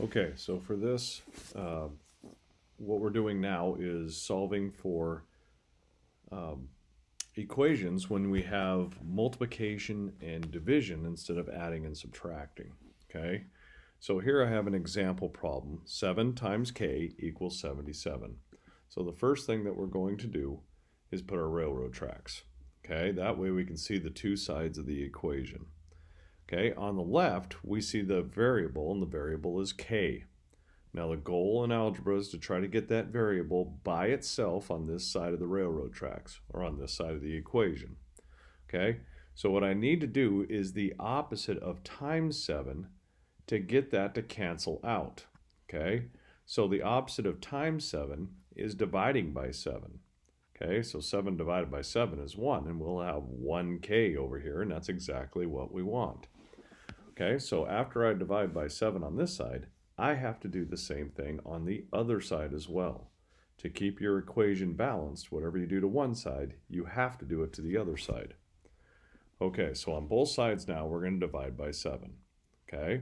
Okay, so for this, what we're doing now is solving for equations when we have multiplication and division instead of adding and subtracting. Okay, so here I have an example problem. 7 times k equals 77. So the first thing that we're going to do is put our railroad tracks. Okay, that way we can see the two sides of the equation. Okay, on the left we see the variable, and the variable is k. Now the goal in algebra is to try to get that variable by itself on this side of the railroad tracks, or on this side of the equation. Okay, so what I need to do is the opposite of times 7 to get that to cancel out. Okay, so the opposite of times 7 is dividing by 7. Okay, so 7 divided by 7 is 1, and we'll have 1k over here, and that's exactly what we want. Okay, so after I divide by 7 on this side, I have to do the same thing on the other side as well. To keep your equation balanced, whatever you do to one side, you have to do it to the other side. Okay, so on both sides now, we're going to divide by 7. Okay,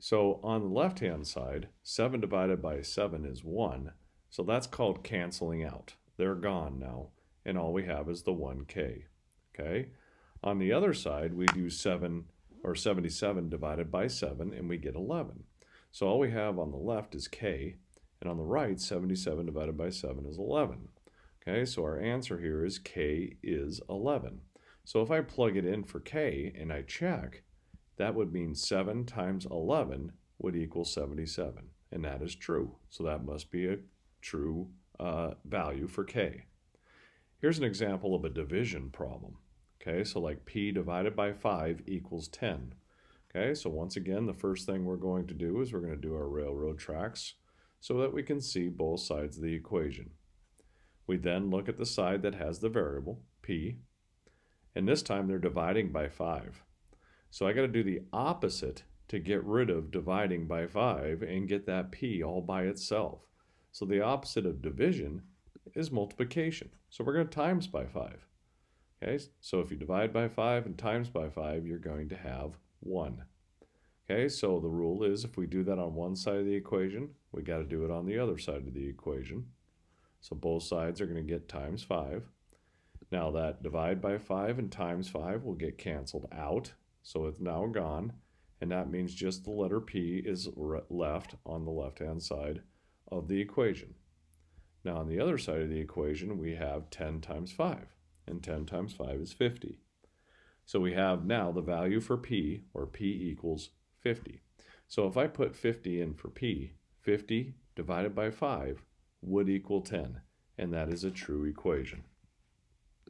so on the left-hand side, 7 divided by 7 is 1, so that's called canceling out. They're gone now, and all we have is the 1k. Okay, on the other side, we do 77 divided by 7, and we get 11. So all we have on the left is k, and on the right, 77 divided by 7 is 11. Okay, so our answer here is k is 11. So if I plug it in for k and I check, that would mean 7 times 11 would equal 77, and that is true. So that must be a true value for k. Here's an example of a division problem. Okay, so like p divided by 5 equals 10. Okay, so once again, the first thing we're going to do is we're going to do our railroad tracks so that we can see both sides of the equation. We then look at the side that has the variable, p, and this time they're dividing by 5. So I got to do the opposite to get rid of dividing by 5 and get that p all by itself. So the opposite of division is multiplication. So we're going to times by 5. Okay, so if you divide by 5 and times by 5, you're going to have 1. Okay, so the rule is if we do that on one side of the equation, we got to do it on the other side of the equation. So both sides are going to get times 5. Now that divide by 5 and times 5 will get canceled out, so it's now gone, and that means just the letter p is left on the left-hand side of the equation. Now on the other side of the equation, we have 10 times 5, and 10 times 5 is 50. So we have now the value for p, or p equals 50. So if I put 50 in for p, 50 divided by 5 would equal 10, and that is a true equation.